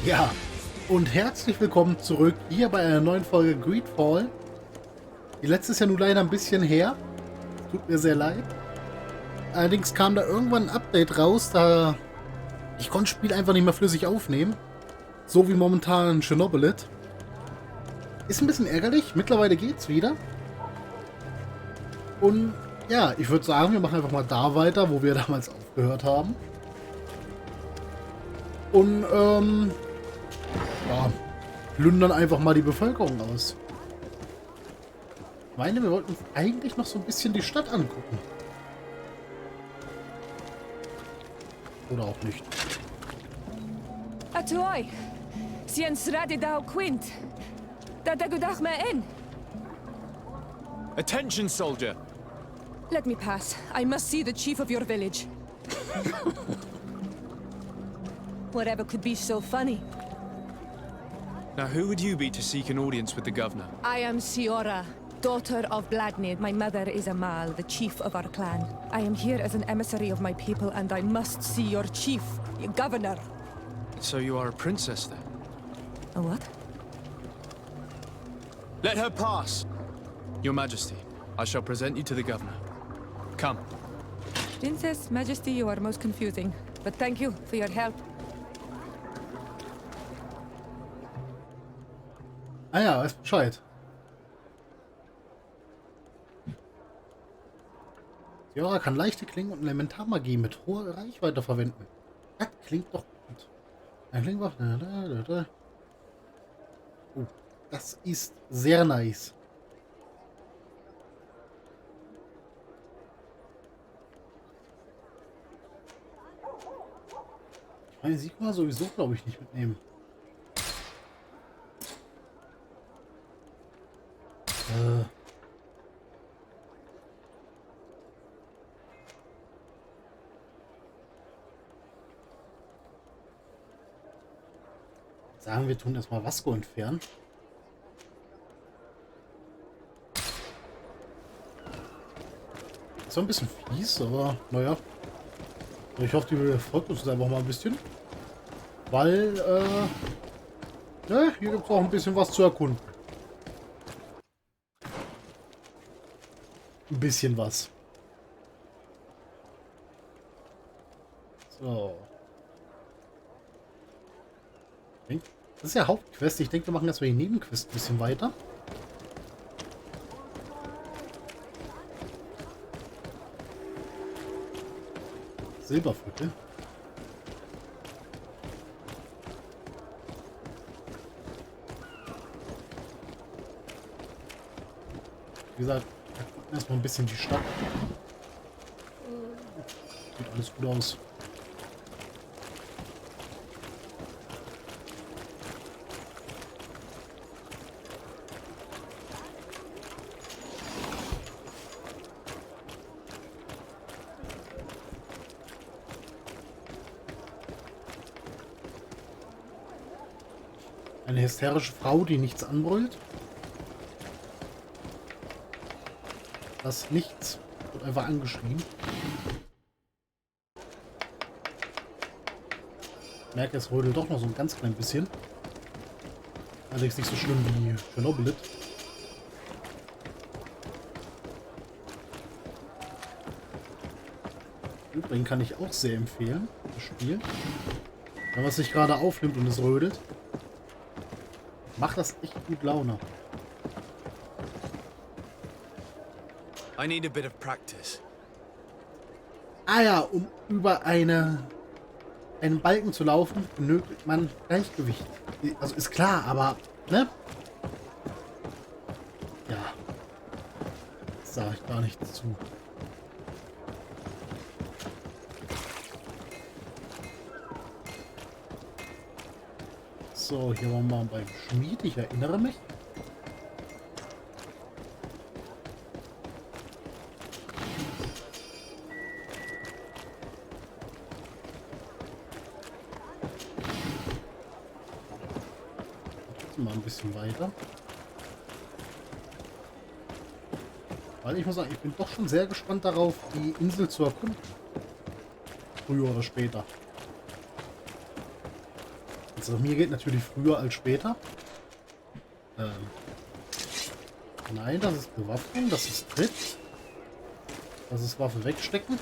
Ja, und herzlich willkommen zurück hier bei einer neuen Folge GreedFall. Die letzte ist ja nun leider ein bisschen her. Tut mir sehr leid. Allerdings kam da irgendwann ein Update raus, da ich konnte das Spiel einfach nicht mehr flüssig aufnehmen. So wie momentan Chernobyl. Ist ein bisschen ärgerlich. Mittlerweile geht's wieder. Und ja, ich würde sagen, wir machen einfach mal da weiter, wo wir damals aufgehört haben. Und ja, plündern einfach mal die Bevölkerung aus. Ich meine, wir wollten uns eigentlich noch so ein bisschen die Stadt angucken. Oder auch nicht. Atuoi, Siens Radidao Quint. Dadagudachma in. Attention, soldier! Let me pass. I must see the chief of your village. Whatever could be so funny? Now, who would you be to seek an audience with the governor? I am Siora, daughter of Bladnid. My mother is Amal, the chief of our clan. I am here as an emissary of my people, and I must see your chief, your governor. So you are a princess, then? A what? Let her pass! Your Majesty, I shall present you to the governor. Come. Princess, Majesty, you are most confusing. But thank you for your help. Ah ja, weiß Bescheid. Siora kann leichte Klingen und Elementarmagie mit hoher Reichweite verwenden. Das klingt doch gut. Ein klingt doch... das ist sehr nice. Ich meine, sie kann man sowieso, glaube ich, nicht mitnehmen. Sagen wir tun erstmal Vasco entfernen. Ist zwar ein bisschen fies, aber naja. Ich hoffe, die folgt uns einfach mal ein bisschen. Weil, ne, hier gibt es auch ein bisschen was zu erkunden. Ein bisschen was. So. Das ist ja Hauptquest. Ich denke, wir machen erstmal die Nebenquest ein bisschen weiter. Silberviertel. Wie gesagt, wir gucken erstmal ein bisschen die Stadt. Sieht alles gut aus. Eine hysterische Frau, die nichts anbrüllt. Das Nichts wird einfach angeschrien. Ich merke, es rödelt doch noch so ein ganz klein bisschen. Allerdings nicht so schlimm wie Chernobyl. Übrigens kann ich auch sehr empfehlen, das Spiel. Wenn man es sich gerade aufnimmt und es rödelt, macht das echt gut Laune. I need a bit of practice. Ah ja, um über einen Balken zu laufen, benötigt man Gleichgewicht. Also ist klar, aber, ne? Ja. Das sage ich gar nichts zu. So, hier waren wir beim Schmied, ich erinnere mich. Mal ein bisschen weiter. Weil ich muss sagen, ich bin doch schon sehr gespannt darauf, die Insel zu erkunden. Früher oder später. Letztere mir geht natürlich früher als später. Nein, das ist Bewaffnung, das ist Tritt. Das ist Waffe wegstecken.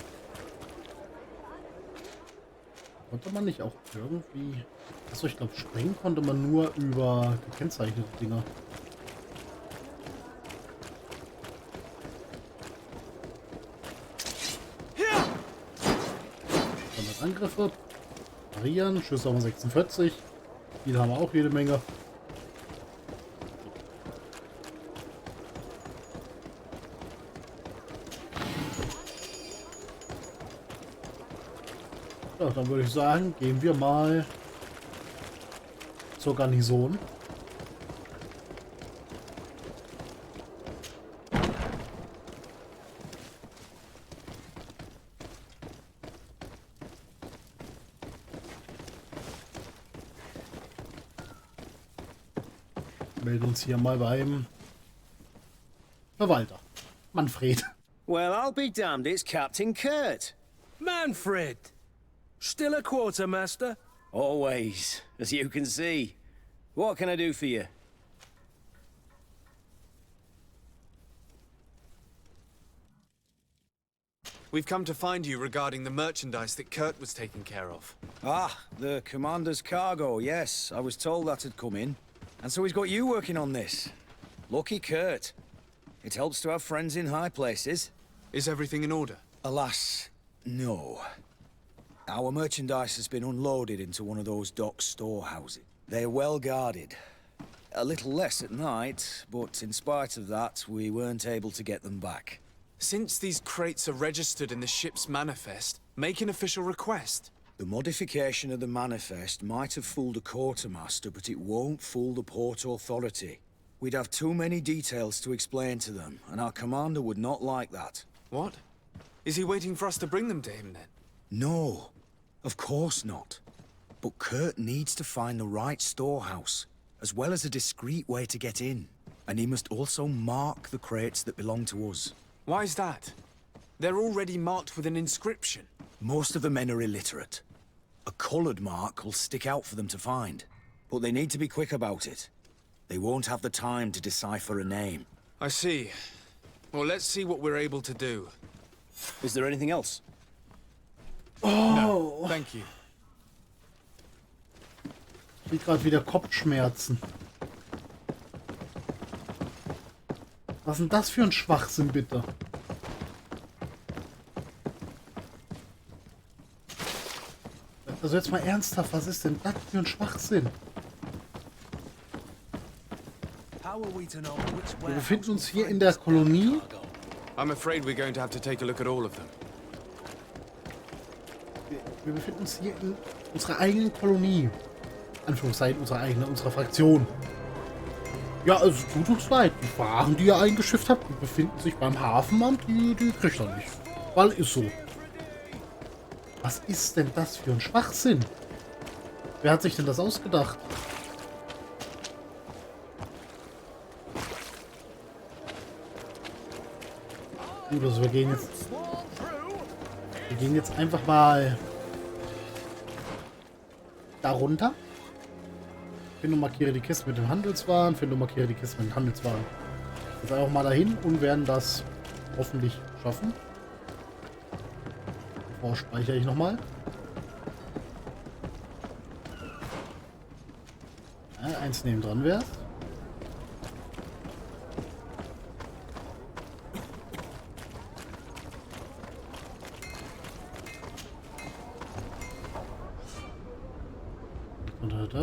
Konnte man nicht auch irgendwie... Achso, ich glaube, sprengen konnte man nur über gekennzeichnete Dinger. Angriffe, parieren, Schüsse haben wir 46. Viel haben wir auch jede Menge. Ja, dann würde ich sagen, gehen wir mal zur Garnison. Melden uns hier mal beim Verwalter, Manfred. Well, I'll be damned, it's Captain Kurt. Manfred! Still a quartermaster? Always, as you can see. What can I do for you? We've come to find you regarding the merchandise that Kurt was taking care of. Ah, the commander's cargo, yes. I was told that had come in. And so he's got you working on this. Lucky Kurt. It helps to have friends in high places. Is everything in order? Alas, no. Our merchandise has been unloaded into one of those dock storehouses. They're well guarded. A little less at night, but in spite of that, we weren't able to get them back. Since these crates are registered in the ship's manifest, make an official request. The modification of the manifest might have fooled a quartermaster, but it won't fool the port authority. We'd have too many details to explain to them, and our commander would not like that. What? Is he waiting for us to bring them to him then? No, of course not. But Kurt needs to find the right storehouse, as well as a discreet way to get in. And he must also mark the crates that belong to us. Why is that? They're already marked with an inscription. Most of the men are illiterate. A colored mark will stick out for them to find. But they need to be quick about it. They won't have the time to decipher a name. I see. Well, let's see what we're able to do. Is there anything else? Oh, No, thank you. Ich krieg gerade wieder Kopfschmerzen. Was ist denn das für ein Schwachsinn, bitte? Also jetzt mal ernsthaft, was ist denn das für ein Schwachsinn? Wir befinden uns hier in der Kolonie. I'm afraid we're going to have to take a look at all of them. Wir befinden uns hier in unserer eigenen Kolonie. Anführungszeichen, unserer Fraktion. Ja, also tut uns leid. Die Waren, die ihr eingeschifft habt, die befinden sich beim Hafenamt, die kriegt er nicht. Weil ist so. Was ist denn das für ein Schwachsinn? Wer hat sich denn das ausgedacht? Gut, also wir gehen jetzt einfach mal da runter. Finde und markiere die Kiste mit den Handelswaren. Finde und markiere die Kiste mit den Handelswaren. Jetzt einfach mal dahin und werden das hoffentlich schaffen. Davor speichere ich nochmal. Ja, eins neben dran wäre.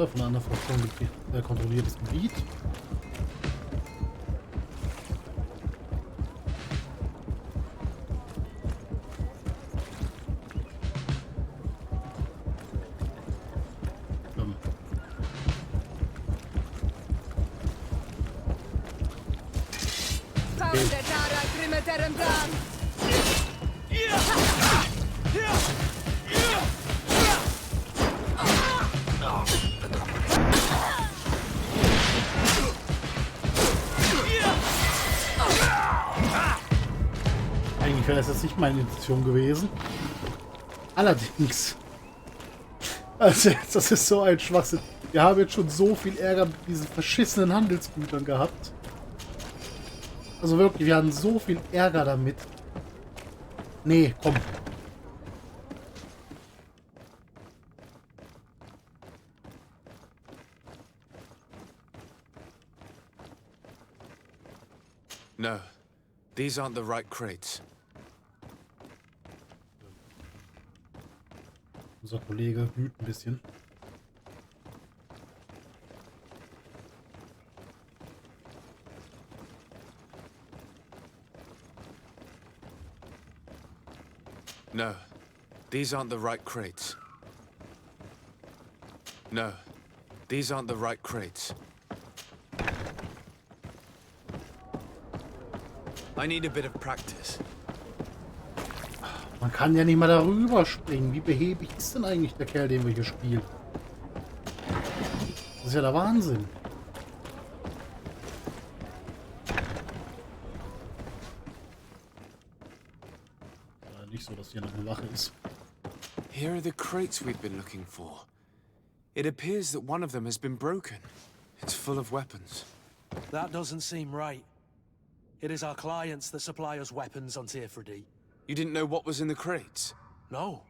Von einer anderen Fraktion kontrolliertes Gebiet. Eigentlich wäre das jetzt nicht meine Intention gewesen. Allerdings. Also, das ist so ein Schwachsinn. Wir haben jetzt schon so viel Ärger mit diesen verschissenen Handelsgütern gehabt. Also wirklich, wir hatten so viel Ärger damit. Nee, komm. No, these aren't the right crates. Unser Kollege wütet ein bisschen. No, these aren't the right crates. No, these aren't the right crates. I need a bit of practice. Man kann ja nicht mal darüber springen. Wie behäbig ist denn eigentlich der Kerl, den wir hier spielen? Das ist ja der Wahnsinn. Ja, nicht so, dass hier noch eine Wache ist. Here are the crates we've been looking for. It appears that one of them has been broken. It's full of weapons. That doesn't seem right. It is our clients that supply us weapons on Tier-4D. You didn't know what was in the crates? No.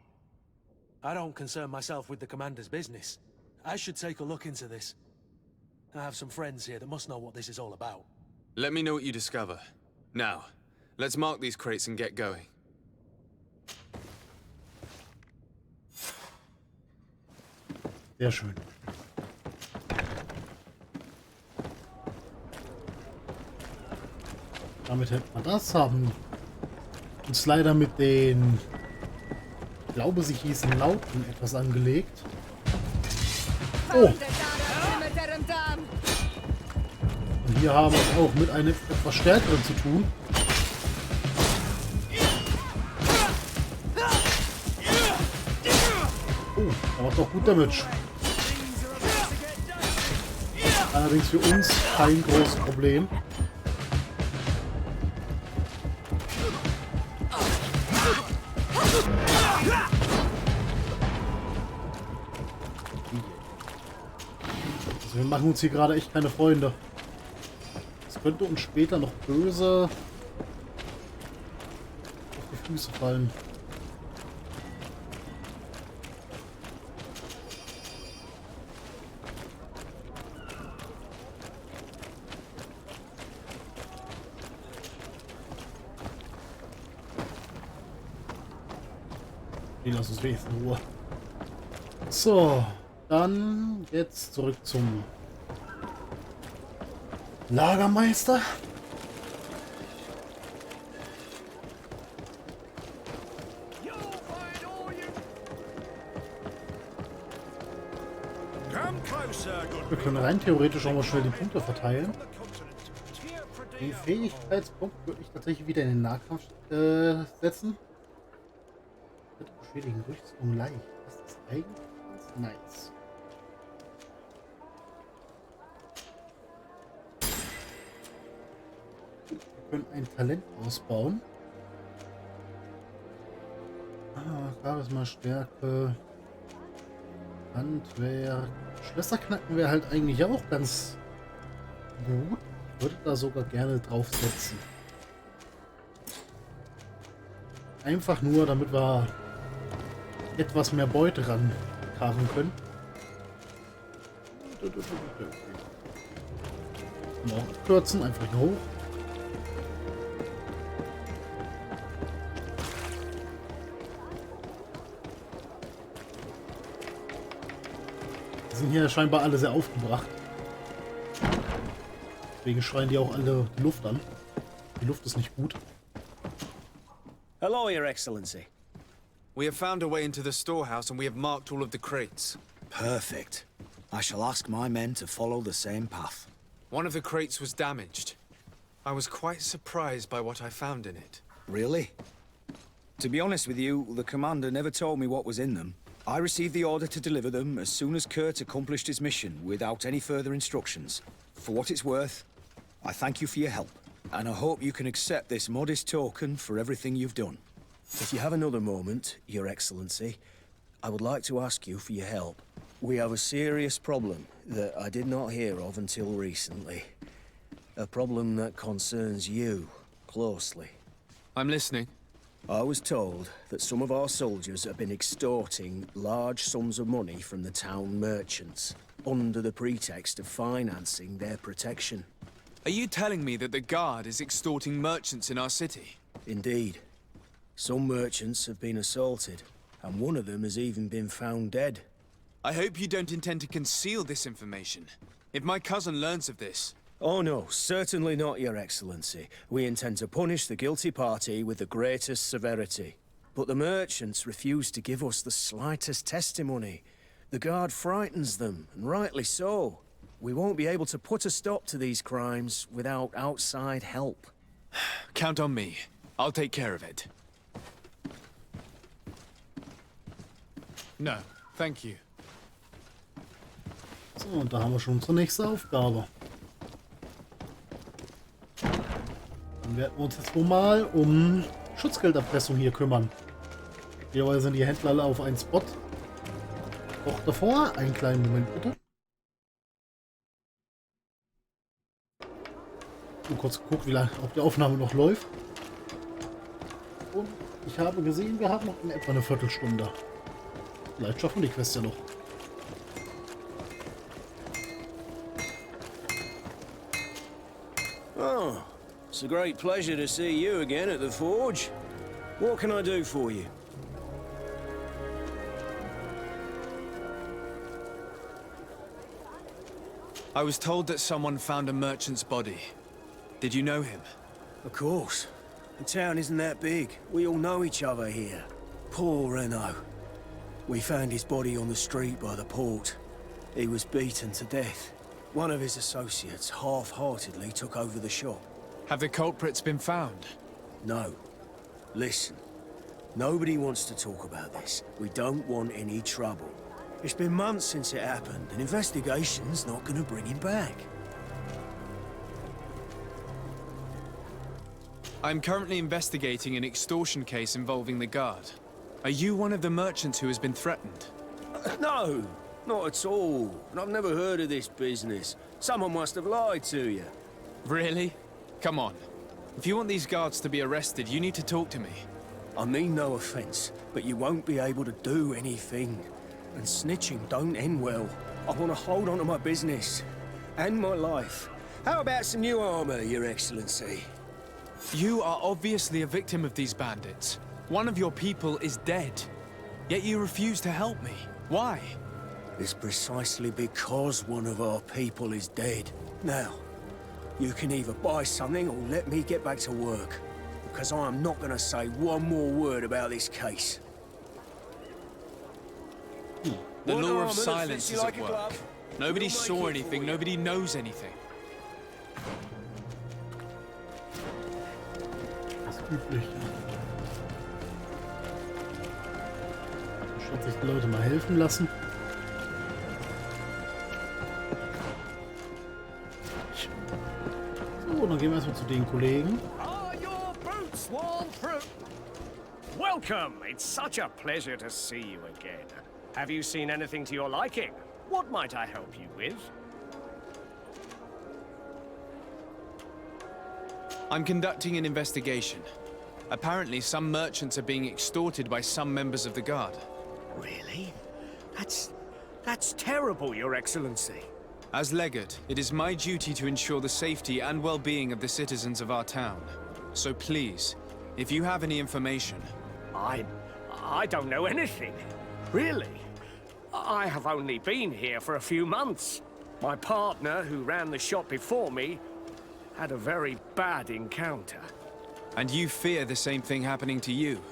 I don't concern myself with the commander's business. I should take a look into this. I have some friends here that must know what this is all about. Let me know what you discover. Now, let's mark these crates and get going. Sehr schön. Damit hätten wir das, haben uns leider mit den, ich glaube, sie hießen Lauten, etwas angelegt. Oh! Und hier haben wir es auch mit einem etwas stärkeren zu tun. Oh, da macht doch gut Damage. Allerdings für uns kein großes Problem. Also wir machen uns hier gerade echt keine Freunde. Das könnte uns später noch böse auf die Füße fallen. Lass uns wenigstens in Ruhe. So, dann jetzt zurück zum Lagermeister. Wir können rein theoretisch auch mal schnell die Punkte verteilen. Den Fähigkeitspunkt würde ich tatsächlich wieder in den Nahkampf setzen. Beschädigen Rüstung leicht. Das ist eigentlich ganz nice. Wir können ein Talent ausbauen. Charisma, Stärke, Handwerk. Schwesterknacken wäre halt eigentlich auch ganz gut. Ich würde da sogar gerne drauf setzen. Einfach nur, damit wir etwas mehr Beute rankarren können. Mal auch abkürzen, einfach hier hoch. Die sind hier scheinbar alle sehr aufgebracht. Deswegen schreien die auch alle die Luft an. Die Luft ist nicht gut. Hello, Your Excellency. We have found a way into the storehouse and we have marked all of the crates. Perfect. I shall ask my men to follow the same path. One of the crates was damaged. I was quite surprised by what I found in it. Really? To be honest with you, the commander never told me what was in them. I received the order to deliver them as soon as Kurt accomplished his mission without any further instructions. For what it's worth, I thank you for your help, and I hope you can accept this modest token for everything you've done. If you have another moment, Your Excellency, I would like to ask you for your help. We have a serious problem that I did not hear of until recently. A problem that concerns you closely. I'm listening. I was told that some of our soldiers have been extorting large sums of money from the town merchants, under the pretext of financing their protection. Are you telling me that the Guard is extorting merchants in our city? Indeed. Some merchants have been assaulted, and one of them has even been found dead. I hope you don't intend to conceal this information. If my cousin learns of this... Oh no, certainly not, Your Excellency. We intend to punish the guilty party with the greatest severity. But the merchants refuse to give us the slightest testimony. The Guard frightens them, and rightly so. We won't be able to put a stop to these crimes without outside help. Count on me. I'll take care of it. No, thank you. So, und da haben wir schon unsere nächste Aufgabe. Dann werden wir uns jetzt wohl mal um Schutzgelderpressung hier kümmern. Hierbei sind die Händler alle auf einen Spot. Doch davor, einen kleinen Moment bitte. Und kurz geguckt, wie lange, ob die Aufnahme noch läuft. Und ich habe gesehen, wir haben noch in etwa eine Viertelstunde. Vielleicht schaffen wir die Quest ja noch. Oh, it's a great pleasure to see you again at the forge. What can I do for you? I was told that someone found a merchant's body. Did you know him? Of course. The town isn't that big. We all know each other here. Poor Renault. We found his body on the street by the port. He was beaten to death. One of his associates half-heartedly took over the shop. Have the culprits been found? No. Listen. Nobody wants to talk about this. We don't want any trouble. It's been months since it happened. An investigation's not gonna bring him back. I'm currently investigating an extortion case involving the Guard. Are you one of the merchants who has been threatened? No, not at all. And I've never heard of this business. Someone must have lied to you. Really? Come on. If you want these guards to be arrested, you need to talk to me. I mean no offense, but you won't be able to do anything. And snitching don't end well. I want to hold on to my business. And my life. How about some new armor, Your Excellency? You are obviously a victim of these bandits. One of your people is dead. Yet you refuse to help me. Why? It's precisely because one of our people is dead. Now, you can either buy something or let me get back to work. Because I am not going to say one more word about this case. The One law armor of that silence fits you is like at a work. glove. Nobody We'll saw make it anything, for you. nobody knows anything. Das ist üblich. Statt sich die Leute mal helfen lassen. So, dann gehen wir erstmal zu den Kollegen. Are your boots worn through? Welcome! It's such a pleasure to see you again. Have you seen anything to your liking? What might I help you with? I'm conducting an investigation. Apparently, some merchants are being extorted by some members of the Guard. Really? That's terrible, Your Excellency. As Legate, it is my duty to ensure the safety and well-being of the citizens of our town. So please, if you have any information... I don't know anything. Really? I have only been here for a few months. My partner, who ran the shop before me, had a very bad encounter. And you fear the same thing happening to you?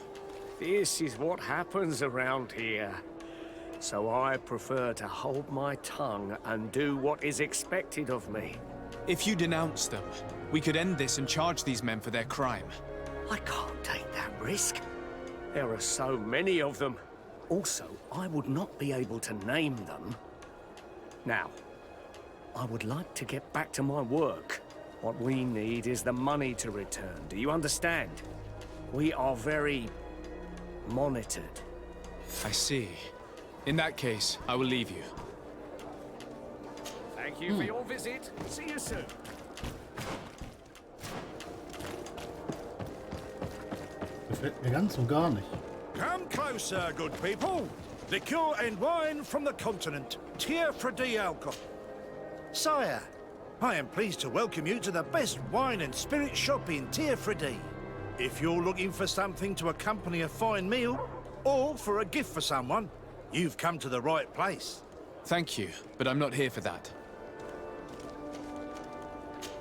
This is what happens around here. So I prefer to hold my tongue and do what is expected of me. If you denounce them, we could end this and charge these men for their crime. I can't take that risk. There are so many of them. Also, I would not be able to name them. Now, I would like to get back to my work. What we need is the money to return. Do you understand? We are very monitored. I see. In that case, I will leave you. Thank you for your visit. See you soon. Gefällt mir ganz und gar nicht. Come closer, good people. Liqueur and wine from the continent. Tier for the alcohol. Sire, I am pleased to welcome you to the best wine and spirit shop in Tier for D. If you're looking for something to accompany a fine meal, or for a gift for someone, you've come to the right place. Thank you, but I'm not here for that.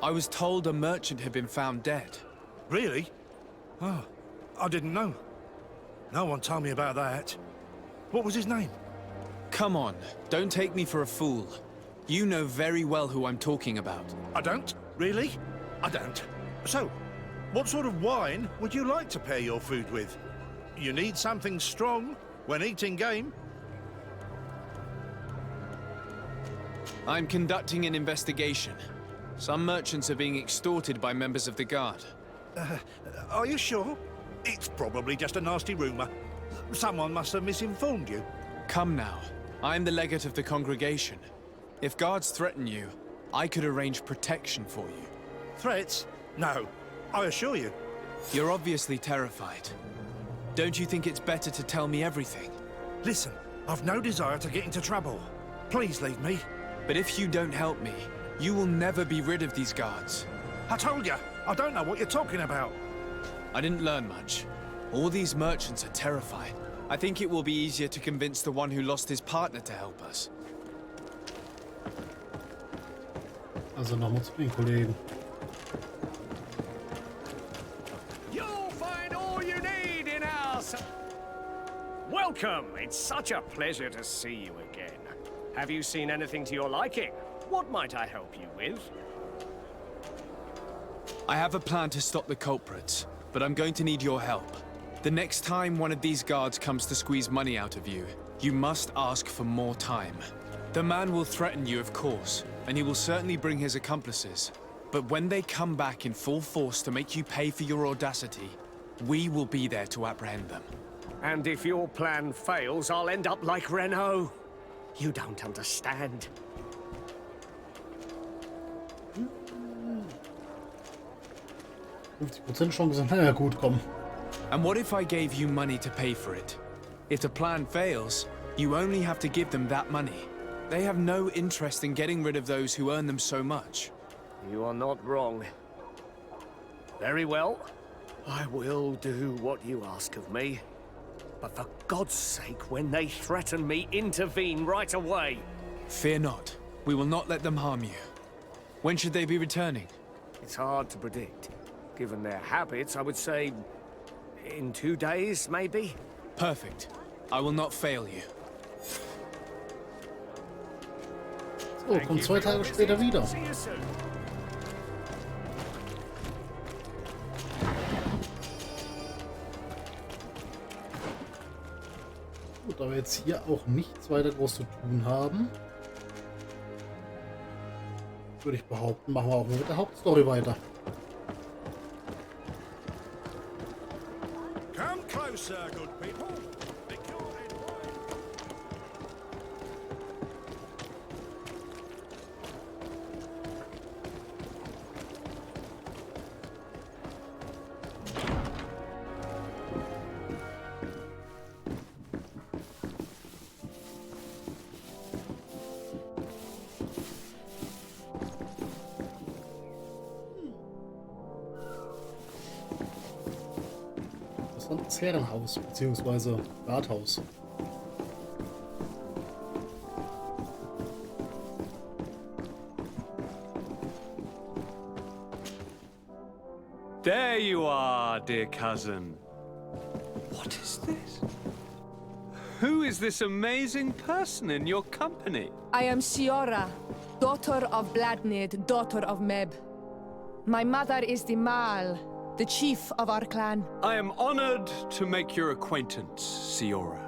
I was told a merchant had been found dead. Really? Oh, I didn't know. No one told me about that. What was his name? Come on, don't take me for a fool. You know very well who I'm talking about. I don't? Really? I don't. So, what sort of wine would you like to pair your food with? You need something strong when eating game. I'm conducting an investigation. Some merchants are being extorted by members of the Guard. Are you sure? It's probably just a nasty rumor. Someone must have misinformed you. Come now. I'm the legate of the congregation. If guards threaten you, I could arrange protection for you. Threats? No, I assure you. You're obviously terrified. Don't you think it's better to tell me everything? Listen, I've no desire to get into trouble. Please leave me. But if you don't help me, you will never be rid of these guards. I told you, I don't know what you're talking about. I didn't learn much. All these merchants are terrified. I think it will be easier to convince the one who lost his partner to help us. Also nochmal zu den Kollegen. You'll find all you need in our... Welcome! It's such a pleasure to see you again. Have you seen anything to your liking? What might I help you with? I have a plan to stop the culprits, but I'm going to need your help. The next time one of these guards comes to squeeze money out of you, you must ask for more time. The man will threaten you, of course, and he will certainly bring his accomplices. But when they come back in full force to make you pay for your audacity, we will be there to apprehend them. And if your plan fails, I'll end up like Renault. You don't understand. 50% Chance, naja gut, komm. And what if I gave you money to pay for it? If the plan fails, you only have to give them that money. They have no interest in getting rid of those who earn them so much. You are not wrong. Very well. I will do what you ask of me. But for God's sake, when they threaten me, intervene right away. Fear not. We will not let them harm you. When should they be returning? It's hard to predict. Given their habits, I would say... in 2 days, maybe? Perfect. I will not fail you. So, kommt 2 Tage später wieder. See you soon. Gut, da wir jetzt hier auch nichts weiter groß zu tun haben, würde ich behaupten, machen wir auch mal mit der Hauptstory weiter. Come closer, good people. Liqueur and wine. Das Herrenhaus bzw. Rathaus. There you are, dear cousin. What is this? Who is this amazing person in your company? I am Siora, daughter of Bladnid, daughter of Meb. My mother is the Mal, the chief of our clan. I am honored to make your acquaintance, Siora.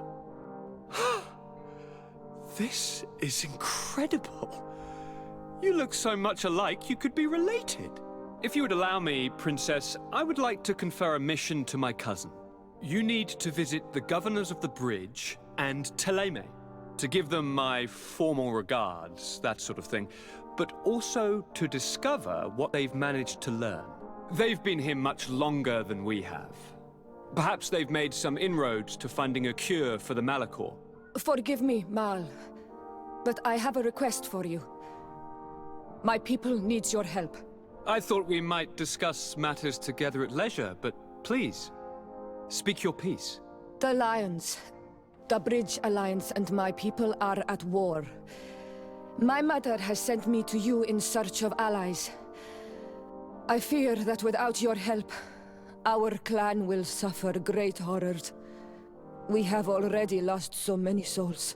This is incredible. You look so much alike you could be related. If you would allow me, Princess, I would like to confer a mission to my cousin. You need to visit the governors of the bridge and Teleme to give them my formal regards, that sort of thing, but also to discover what they've managed to learn. They've been here much longer than we have. Perhaps they've made some inroads to finding a cure for the Malachor. Forgive me, Mal, but I have a request for you. My people needs your help. I thought we might discuss matters together at leisure, but please, speak your piece. The Lions, the Bridge Alliance and my people are at war. My mother has sent me to you in search of allies. I fear that without your help, our clan will suffer great horrors. We have already lost so many souls.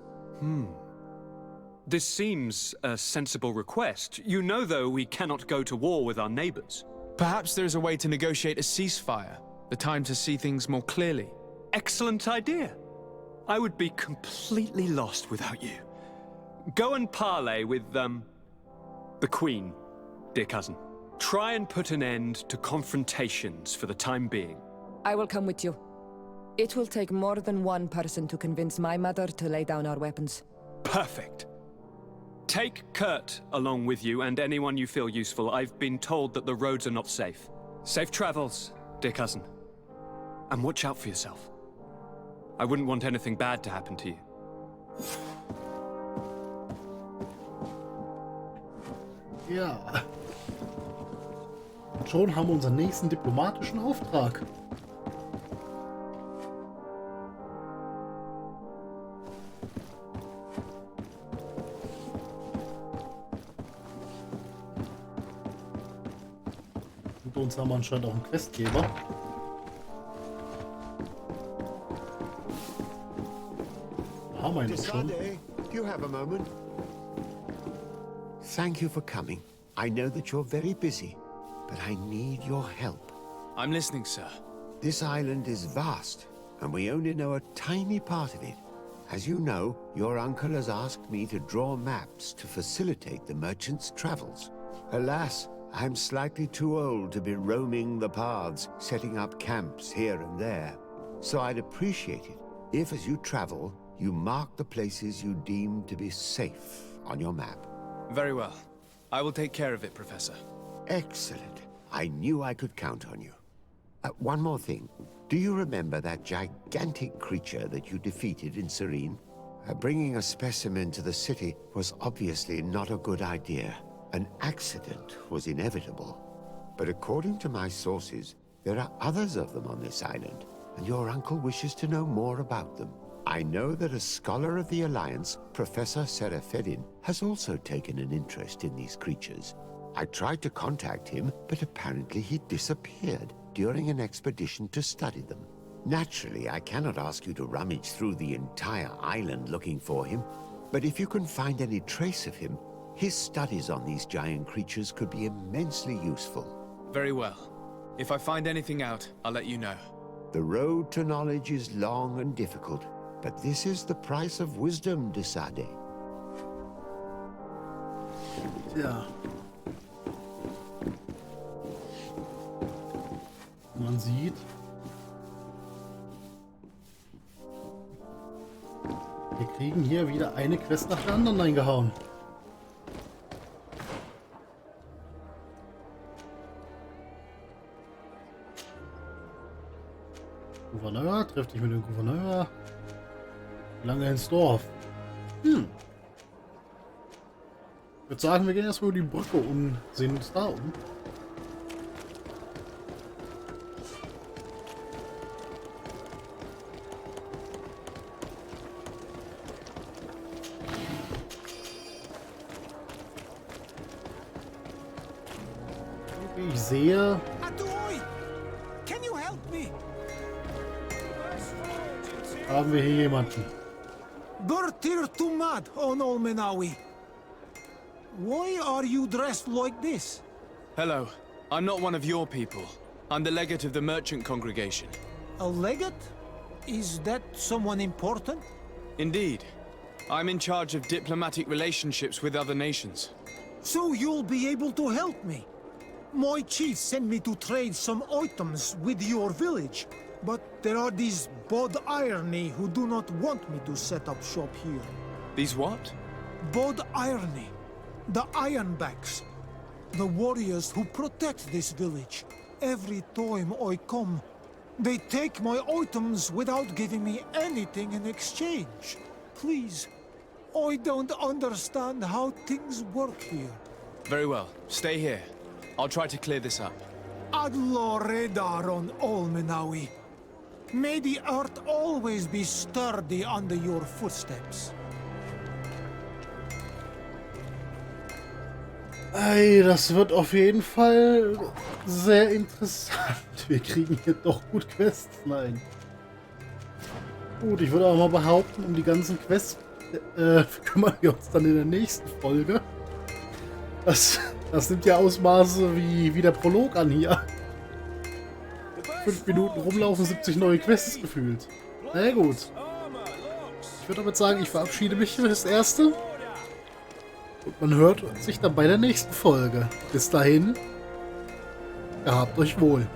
This seems a sensible request. You know, though, we cannot go to war with our neighbors. Perhaps there's a way to negotiate a ceasefire. The time to see things more clearly. Excellent idea. I would be completely lost without you. Go and parley with, the Queen, dear cousin. Try and put an end to confrontations for the time being. I will come with you. It will take more than one person to convince my mother to lay down our weapons. Perfect. Take Kurt along with you and anyone you feel useful. I've been told that the roads are not safe. Safe travels, dear cousin. And watch out for yourself. I wouldn't want anything bad to happen to you. Ja. Und schon haben wir unseren nächsten diplomatischen Auftrag. Hinter uns haben wir anscheinend auch einen Questgeber. Haben wir ihn doch schon. Do you have a moment? Thank you for coming. I know that you're very busy, but I need your help. I'm listening, sir. This island is vast, and we only know a tiny part of it. As you know, your uncle has asked me to draw maps to facilitate the merchants' travels. Alas, I'm slightly too old to be roaming the paths, setting up camps here and there. So I'd appreciate it if, as you travel, you mark the places you deem to be safe on your map. Very well. I will take care of it, Professor. Excellent. I knew I could count on you. One more thing. Do you remember that gigantic creature that you defeated in Serene? Bringing a specimen to the city was obviously not a good idea. An accident was inevitable. But according to my sources, there are others of them on this island, and your uncle wishes to know more about them. I know that a scholar of the Alliance, Professor Serafedin, has also taken an interest in these creatures. I tried to contact him, but apparently he disappeared during an expedition to study them. Naturally, I cannot ask you to rummage through the entire island looking for him, but if you can find any trace of him, his studies on these giant creatures could be immensely useful. Very well. If I find anything out, I'll let you know. The road to knowledge is long and difficult, but this is the price of wisdom, Desade. Ja. Man sieht, wir kriegen hier wieder eine Quest nach der anderen eingehauen. Gouverneur, treff dich mit dem Gouverneur. Lange ins Dorf. Ich würde sagen, wir gehen erstmal über die Brücke und sehen uns da um. Wie ich sehe, Can you help me? haben wir hier jemanden. Burtir Tumad on Olmenawi. Why are you dressed like this? Hello. I'm not one of your people. I'm the legate of the merchant congregation. A legate? Is that someone important? Indeed. I'm in charge of diplomatic relationships with other nations. So you'll be able to help me. My chief sent me to trade some items with your village, but there are these Bod Irony who do not want me to set up shop here. These what? Bod Irony, the Ironbacks, the warriors who protect this village. Every time I come, they take my items without giving me anything in exchange. Please, I don't understand how things work here. Very well. Stay here. I'll try to clear this up. Adlo Redar on Olmenawi. May the earth always be sturdy under your footsteps. Ey, das wird auf jeden Fall sehr interessant. Wir kriegen hier doch gut Quests. Nein. Gut, ich würde auch mal behaupten, um die ganzen Quests kümmern wir uns dann in der nächsten Folge. Das nimmt ja Ausmaße wie der Prolog an hier. 5 Minuten rumlaufen, 70 neue Quests gefühlt. Na ja, gut. Ich würde damit sagen, ich verabschiede mich für das Erste. Und man hört sich dann bei der nächsten Folge. Bis dahin, gehabt euch wohl.